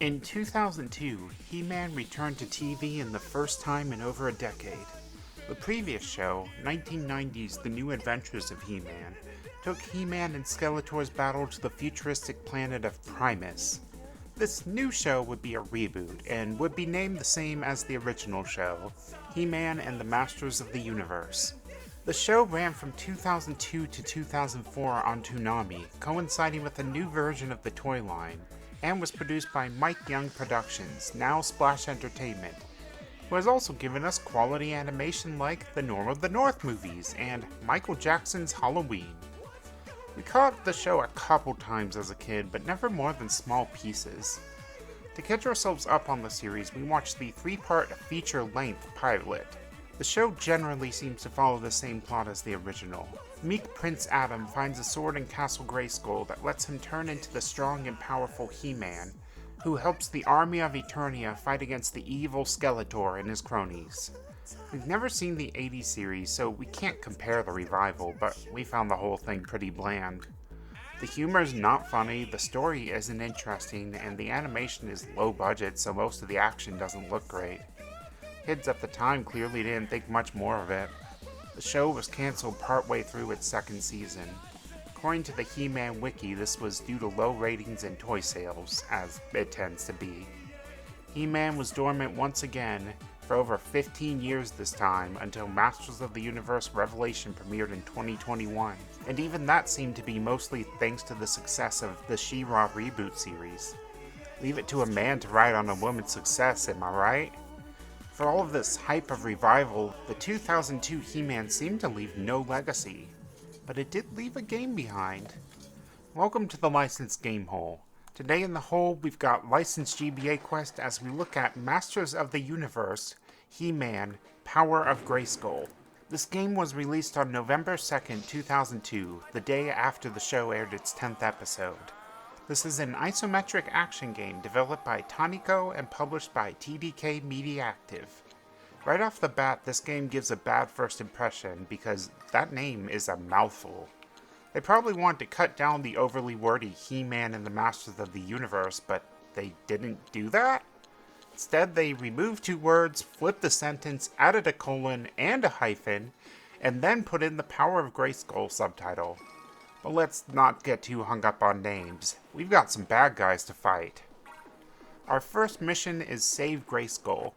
In 2002, He-Man returned to TV in the first time in over a decade. The previous show, 1990's The New Adventures of He-Man, took He-Man and Skeletor's battle to the futuristic planet of Primus. This new show would be a reboot, and would be named the same as the original show, He-Man and the Masters of the Universe. The show ran from 2002 to 2004 on Toonami, coinciding with a new version of the toy line, and was produced by Mike Young Productions, now Splash Entertainment, who has also given us quality animation like the Norm of the North movies and Michael Jackson's Halloween. We caught the show a couple times as a kid, but never more than small pieces. To catch ourselves up on the series, we watched the 3-part feature-length pilot. The show generally seems to follow the same plot as the original. Meek Prince Adam finds a sword in Castle Grayskull that lets him turn into the strong and powerful He-Man, who helps the army of Eternia fight against the evil Skeletor and his cronies. We've never seen the 80s series, so we can't compare the revival, but we found the whole thing pretty bland. The humor's not funny, the story isn't interesting, and the animation is low budget, so most of the action doesn't look great. Kids at the time clearly didn't think much more of it. The show was cancelled partway through its second season. According to the He-Man wiki, this was due to low ratings and toy sales, as it tends to be. He-Man was dormant once again, for over 15 years this time, until Masters of the Universe Revelation premiered in 2021, and even that seemed to be mostly thanks to the success of the She-Ra reboot series. Leave it to a man to ride on a woman's success, am I right? For all of this hype of revival, the 2002 He-Man seemed to leave no legacy, but it did leave a game behind. Welcome to the Licensed Game Hole. Today in the hole, we've got Licensed GBA Quest as we look at Masters of the Universe, He-Man, Power of Grayskull. This game was released on November 2nd, 2002, the day after the show aired its 10th episode. This is an isometric action game developed by Tanico and published by TDK Media Active. Right off the bat, this game gives a bad first impression because that name is a mouthful. They probably wanted to cut down the overly wordy He-Man and the Masters of the Universe, but they didn't do that? Instead, they removed 2 words, flipped the sentence, added a colon and a hyphen, and then put in the Power of Grayskull subtitle. But let's not get too hung up on names. We've got some bad guys to fight. Our first mission is Save Grayskull.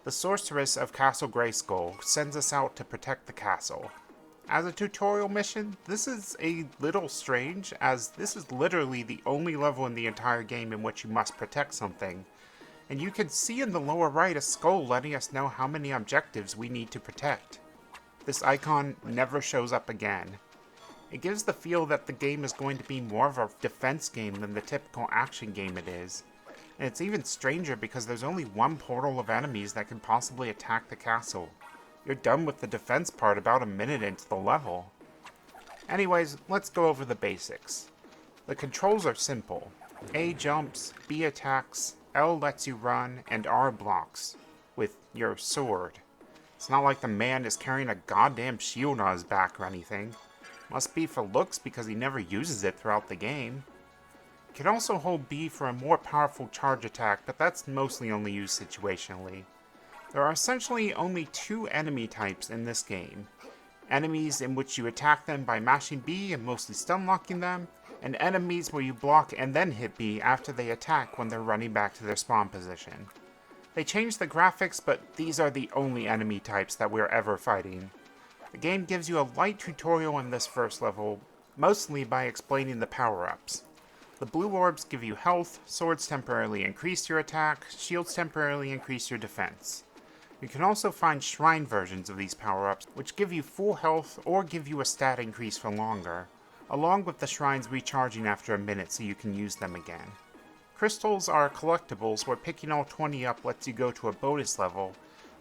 The sorceress of Castle Grayskull sends us out to protect the castle. As a tutorial mission, this is a little strange, as this is literally the only level in the entire game in which you must protect something. And you can see in the lower right a skull letting us know how many objectives we need to protect. This icon never shows up again. It gives the feel that the game is going to be more of a defense game than the typical action game it is. And it's even stranger because there's only one portal of enemies that can possibly attack the castle. You're done with the defense part about a minute into the level. Anyways, let's go over the basics. The controls are simple. A jumps, B attacks, L lets you run, and R blocks. With your sword. It's not like the man is carrying a goddamn shield on his back or anything. Must be for looks because he never uses it throughout the game. You can also hold B for a more powerful charge attack, but that's mostly only used situationally. There are essentially only 2 enemy types in this game. Enemies in which you attack them by mashing B and mostly stun locking them, and enemies where you block and then hit B after they attack when they're running back to their spawn position. They changed the graphics, but these are the only enemy types that we're ever fighting. The game gives you a light tutorial in this first level, mostly by explaining the power-ups. The blue orbs give you health, swords temporarily increase your attack, shields temporarily increase your defense. You can also find shrine versions of these power-ups, which give you full health or give you a stat increase for longer, along with the shrines recharging after a minute so you can use them again. Crystals are collectibles where picking all 20 up lets you go to a bonus level,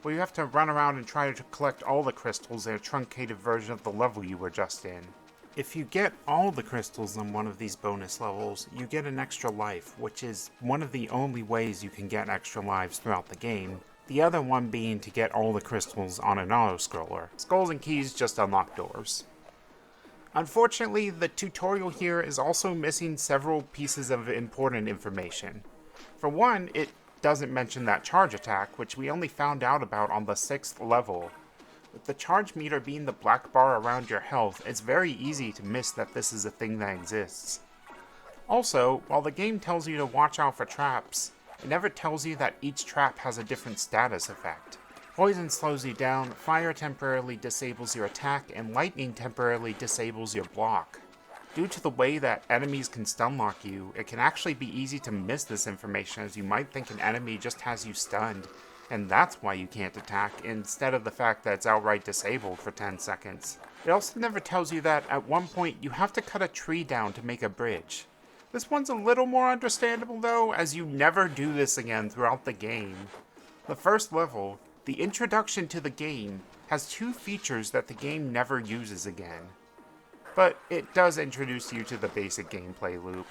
where you have to run around and try to collect all the crystals in a truncated version of the level you were just in. If you get all the crystals on one of these bonus levels, you get an extra life, which is one of the only ways you can get extra lives throughout the game, the other one being to get all the crystals on an auto-scroller. Skulls and keys just unlock doors. Unfortunately, the tutorial here is also missing several pieces of important information. For one, it doesn't mention that charge attack, which we only found out about on the 6th level. With the charge meter being the black bar around your health, it's very easy to miss that this is a thing that exists. Also, while the game tells you to watch out for traps, it never tells you that each trap has a different status effect. Poison slows you down, fire temporarily disables your attack, and lightning temporarily disables your block. Due to the way that enemies can stunlock you, it can actually be easy to miss this information, as you might think an enemy just has you stunned, and that's why you can't attack, instead of the fact that it's outright disabled for 10 seconds. It also never tells you that at one point you have to cut a tree down to make a bridge. This one's a little more understandable though, as you never do this again throughout the game. The first level, the introduction to the game, has 2 features that the game never uses again. But it does introduce you to the basic gameplay loop.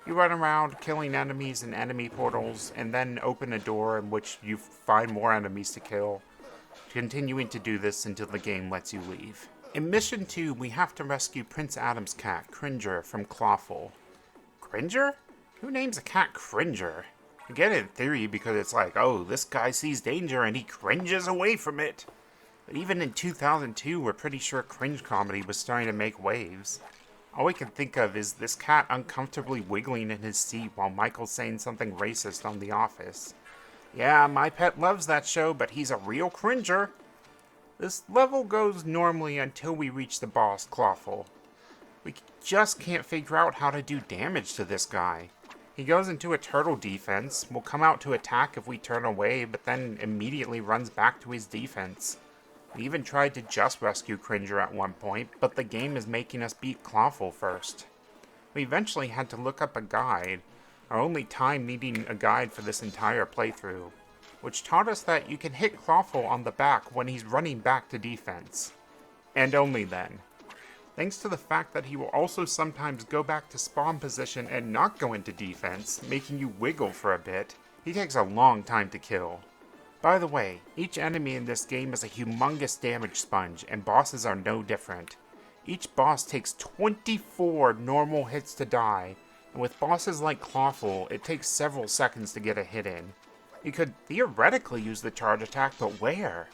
You run around killing enemies in enemy portals, and then open a door in which you find more enemies to kill, continuing to do this until the game lets you leave. In Mission 2, we have to rescue Prince Adam's cat, Cringer, from Clawful. Cringer? Who names a cat Cringer? I get it in theory because it's like, oh, this guy sees danger and he cringes away from it. But even in 2002, we're pretty sure cringe comedy was starting to make waves. All we can think of is this cat uncomfortably wiggling in his seat while Michael's saying something racist on The Office. Yeah, my pet loves that show, but he's a real cringer. This level goes normally until we reach the boss, Clawful. We just can't figure out how to do damage to this guy. He goes into a turtle defense, will come out to attack if we turn away, but then immediately runs back to his defense. We even tried to just rescue Cringer at one point, but the game is making us beat Clawful first. We eventually had to look up a guide, our only time needing a guide for this entire playthrough, which taught us that you can hit Clawful on the back when he's running back to defense. And only then. Thanks to the fact that he will also sometimes go back to spawn position and not go into defense, making you wiggle for a bit, he takes a long time to kill. By the way, each enemy in this game is a humongous damage sponge, and bosses are no different. Each boss takes 24 normal hits to die, and with bosses like Clawful, it takes several seconds to get a hit in. You could theoretically use the charge attack, but where?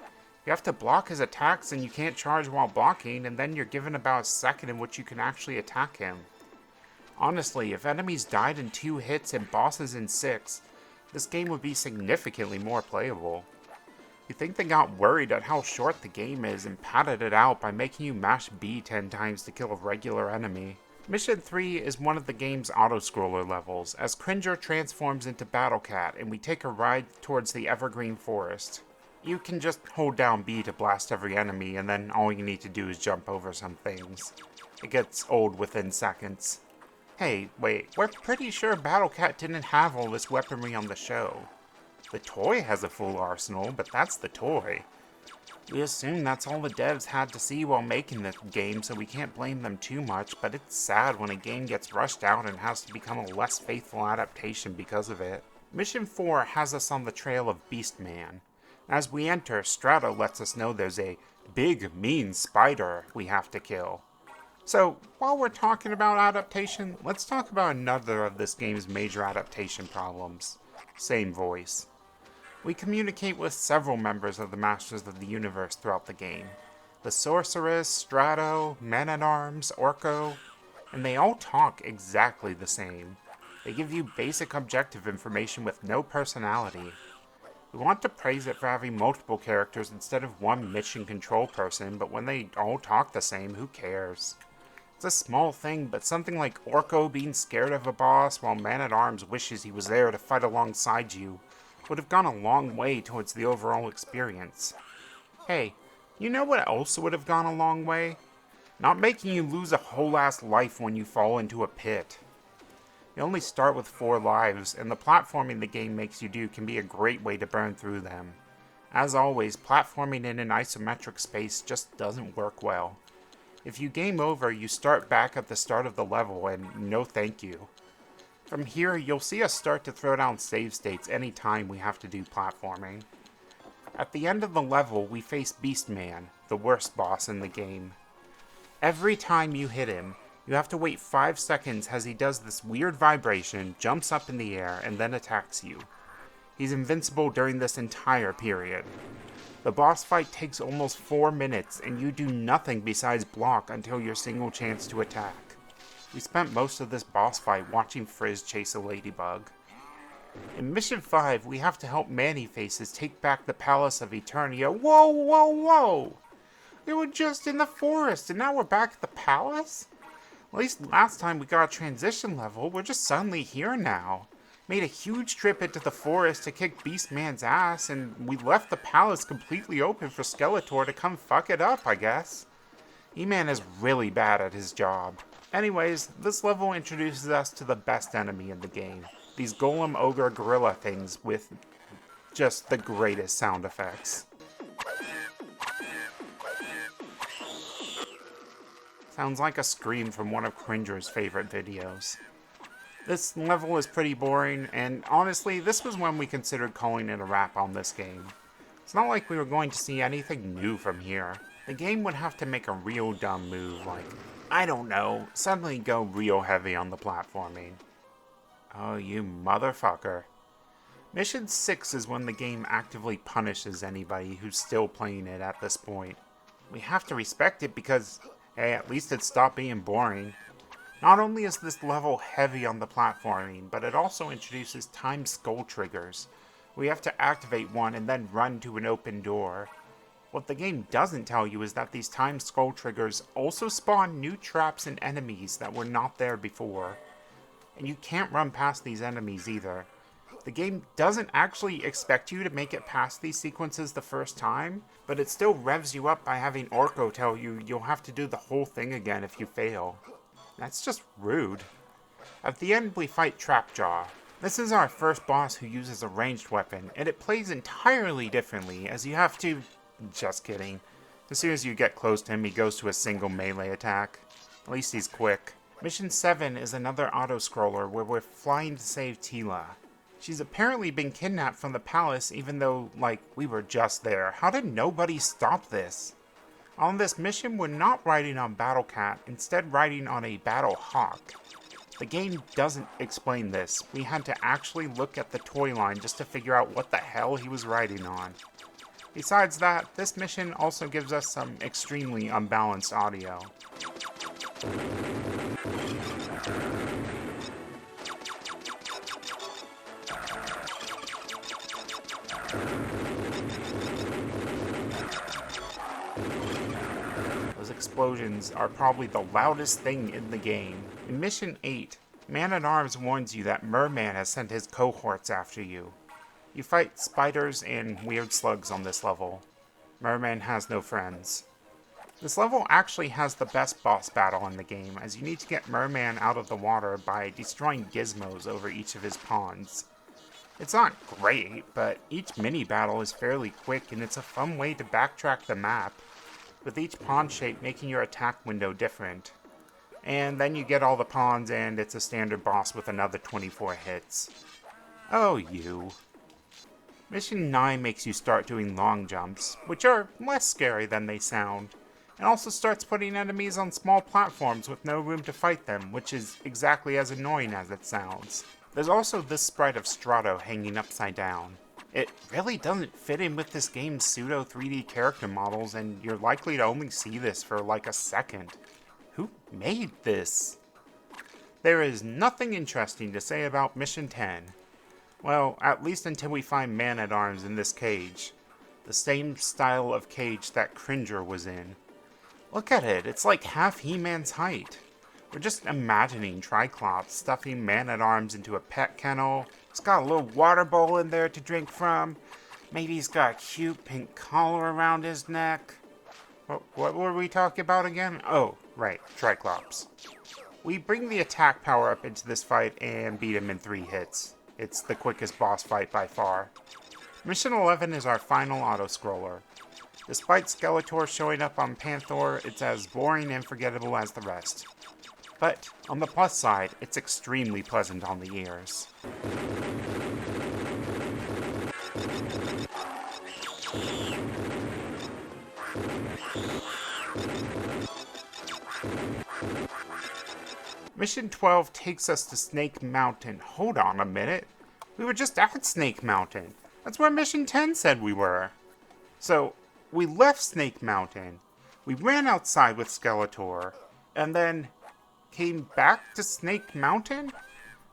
You have to block his attacks and you can't charge while blocking, and then you're given about a second in which you can actually attack him. Honestly, if enemies died in 2 hits and bosses in 6, this game would be significantly more playable. You think they got worried at how short the game is and padded it out by making you mash B 10 times to kill a regular enemy. Mission 3 is one of the game's auto-scroller levels, as Cringer transforms into Battle Cat and we take a ride towards the Evergreen Forest. You can just hold down B to blast every enemy, and then all you need to do is jump over some things. It gets old within seconds. Hey, wait, we're pretty sure Battle Cat didn't have all this weaponry on the show. The toy has a full arsenal, but that's the toy. We assume that's all the devs had to see while making the game, so we can't blame them too much, but it's sad when a game gets rushed out and has to become a less faithful adaptation because of it. Mission 4 has us on the trail of Beastman. As we enter, Strato lets us know there's a big, mean spider we have to kill. So, while we're talking about adaptation, let's talk about another of this game's major adaptation problems. Same voice. We communicate with several members of the Masters of the Universe throughout the game. The Sorceress, Strato, Man-at-Arms, Orko, and they all talk exactly the same. They give you basic objective information with no personality. We want to praise it for having multiple characters instead of one mission control person, but when they all talk the same, who cares? It's a small thing, but something like Orko being scared of a boss while Man-at-Arms wishes he was there to fight alongside you would have gone a long way towards the overall experience. Hey, you know what else would have gone a long way? Not making you lose a whole ass life when you fall into a pit. You only start with 4 lives, and the platforming the game makes you do can be a great way to burn through them. As always, platforming in an isometric space just doesn't work well. If you game over, you start back at the start of the level, and no thank you. From here, you'll see us start to throw down save states anytime we have to do platforming. At the end of the level, we face Beastman, the worst boss in the game. Every time you hit him, You have to wait 5 seconds as he does this weird vibration, jumps up in the air, and then attacks you. He's invincible during this entire period. The boss fight takes almost 4 minutes, and you do nothing besides block until your single chance to attack. We spent most of this boss fight watching Frizz chase a ladybug. In Mission 5, we have to help Man-E-Faces take back the Palace of Eternia. Whoa, whoa, whoa! We were just in the forest, and now we're back at the palace? At least last time we got a transition level, we're just suddenly here now. Made a huge trip into the forest to kick Beastman's ass, and we left the palace completely open for Skeletor to come fuck it up, I guess. He-Man is really bad at his job. Anyways, this level introduces us to the best enemy in the game. These golem ogre gorilla things with just the greatest sound effects. Sounds like a scream from one of Cringer's favorite videos. This level is pretty boring, and honestly, this was when we considered calling it a wrap on this game. It's not like we were going to see anything new from here. The game would have to make a real dumb move, like, I don't know, suddenly go real heavy on the platforming. Oh, you motherfucker. Mission 6 is when the game actively punishes anybody who's still playing it at this point. We have to respect it because, hey, at least it stopped being boring. Not only is this level heavy on the platforming, but it also introduces timed skull triggers. We have to activate one and then run to an open door. What the game doesn't tell you is that these timed skull triggers also spawn new traps and enemies that were not there before. And you can't run past these enemies either. The game doesn't actually expect you to make it past these sequences the first time, but it still revs you up by having Orko tell you you'll have to do the whole thing again if you fail. That's just rude. At the end, we fight Trapjaw. This is our first boss who uses a ranged weapon, and it plays entirely differently, as you have to... Just kidding. As soon as you get close to him, he goes to a single melee attack. At least he's quick. Mission 7 is another auto-scroller where we're flying to save Tila. She's apparently been kidnapped from the palace even though, like, we were just there. How did nobody stop this? On this mission, we're not riding on Battle Cat, instead riding on a Battle Hawk. The game doesn't explain this. We had to actually look at the toy line just to figure out what the hell he was riding on. Besides that, this mission also gives us some extremely unbalanced audio. Those explosions are probably the loudest thing in the game. In Mission 8, Man-at-Arms warns you that Merman has sent his cohorts after you. You fight spiders and weird slugs on this level. Merman has no friends. This level actually has the best boss battle in the game, as you need to get Merman out of the water by destroying gizmos over each of his pawns. It's not great, but each mini-battle is fairly quick and it's a fun way to backtrack the map, with each pawn shape making your attack window different. And then you get all the pawns and it's a standard boss with another 24 hits. Oh, you. Mission 9 makes you start doing long jumps, which are less scary than they sound, and also starts putting enemies on small platforms with no room to fight them, which is exactly as annoying as it sounds. There's also this sprite of Strato hanging upside down. It really doesn't fit in with this game's pseudo 3D character models, and you're likely to only see this for like a second. Who made this? There is nothing interesting to say about Mission 10. Well, at least until we find Man-at-Arms in this cage. The same style of cage that Cringer was in. Look at it, it's like half He-Man's height. We're just imagining Triclops stuffing Man-at-Arms into a pet kennel. He's got a little water bowl in there to drink from. Maybe he's got a cute pink collar around his neck. What were we talking about again? Oh, right, Triclops. We bring the attack power up into this fight and beat him in 3 hits. It's the quickest boss fight by far. Mission 11 is our final auto-scroller. Despite Skeletor showing up on Panther, it's as boring and forgettable as the rest. But, on the plus side, it's extremely pleasant on the ears. Mission 12 takes us to Snake Mountain. Hold on a minute. We were just at Snake Mountain. That's where Mission 10 said we were. So, we left Snake Mountain. We ran outside with Skeletor. And then came back to Snake Mountain?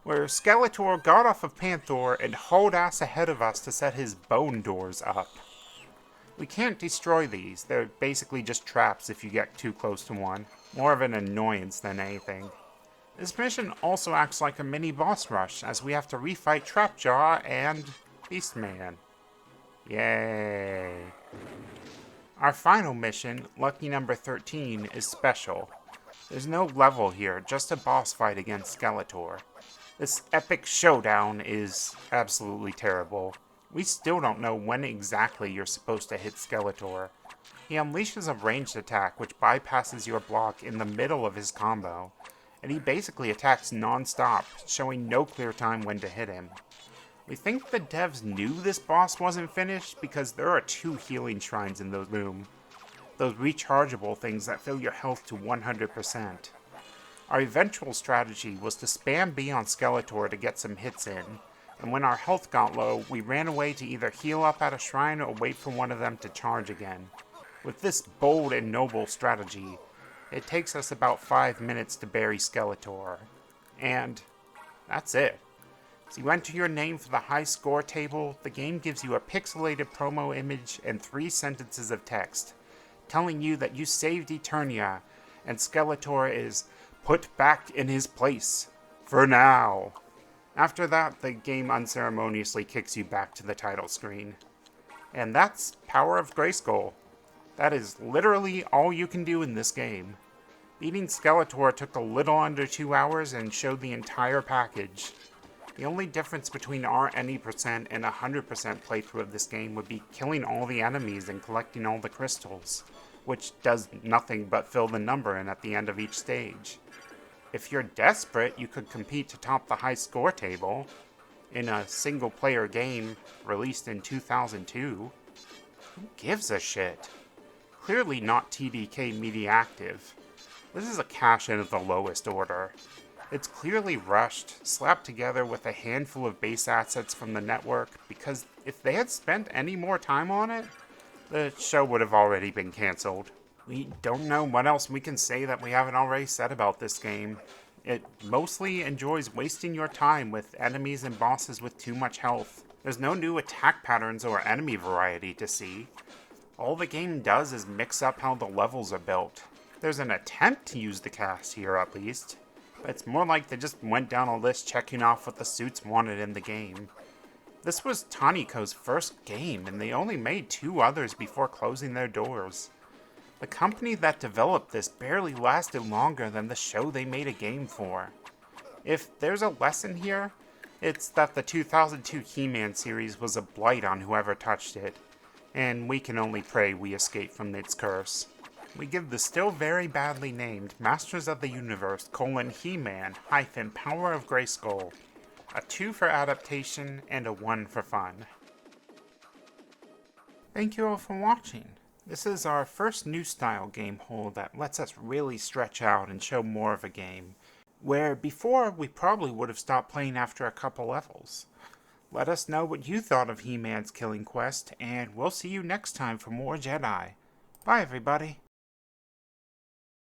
Where Skeletor got off of Panther and hauled ass ahead of us to set his bone doors up. We can't destroy these. They're basically just traps if you get too close to one. More of an annoyance than anything. This mission also acts like a mini boss rush, as we have to refight Trapjaw and Beastman. Yay. Our final mission, lucky number 13, is special. There's no level here, just a boss fight against Skeletor. This epic showdown is absolutely terrible. We still don't know when exactly you're supposed to hit Skeletor. He unleashes a ranged attack which bypasses your block in the middle of his combo, and he basically attacks non-stop, showing no clear time when to hit him. We think the devs knew this boss wasn't finished because there are 2 healing shrines in the room. Those rechargeable things that fill your health to 100%. Our eventual strategy was to spam B on Skeletor to get some hits in, and when our health got low, we ran away to either heal up at a shrine or wait for one of them to charge again. With this bold and noble strategy, it takes us about 5 minutes to bury Skeletor. And that's it. As you enter your name for the high score table, the game gives you a pixelated promo image and 3 sentences of text, telling you that you saved Eternia, and Skeletor is put back in his place. For now. After that, the game unceremoniously kicks you back to the title screen. And that's Power of Grayskull. That is literally all you can do in this game. Beating Skeletor took a little under 2 hours and showed the entire package. The only difference between our any percent and 100% playthrough of this game would be killing all the enemies and collecting all the crystals, which does nothing but fill the number in at the end of each stage. If you're desperate, you could compete to top the high score table in a single-player game released in 2002. Who gives a shit? Clearly not TDK Media Active. This is a cash-in of the lowest order. It's clearly rushed, slapped together with a handful of base assets from the network, because if they had spent any more time on it, the show would have already been cancelled. We don't know what else we can say that we haven't already said about this game. It mostly enjoys wasting your time with enemies and bosses with too much health. There's no new attack patterns or enemy variety to see. All the game does is mix up how the levels are built. There's an attempt to use the cast here at least, but it's more like they just went down a list checking off what the suits wanted in the game. This was Tanico's first game, and they only made 2 others before closing their doors. The company that developed this barely lasted longer than the show they made a game for. If there's a lesson here, it's that the 2002 He-Man series was a blight on whoever touched it, and we can only pray we escape from its curse. We give the still very badly named Masters of the Universe: He-Man - Power of Grayskull a 2 for adaptation and a 1 for fun. Thank you all for watching. This is our first new style game hole that lets us really stretch out and show more of a game, where before we probably would have stopped playing after a couple levels. Let us know what you thought of He-Man's Killing Quest, and we'll see you next time for more Jedi. Bye everybody.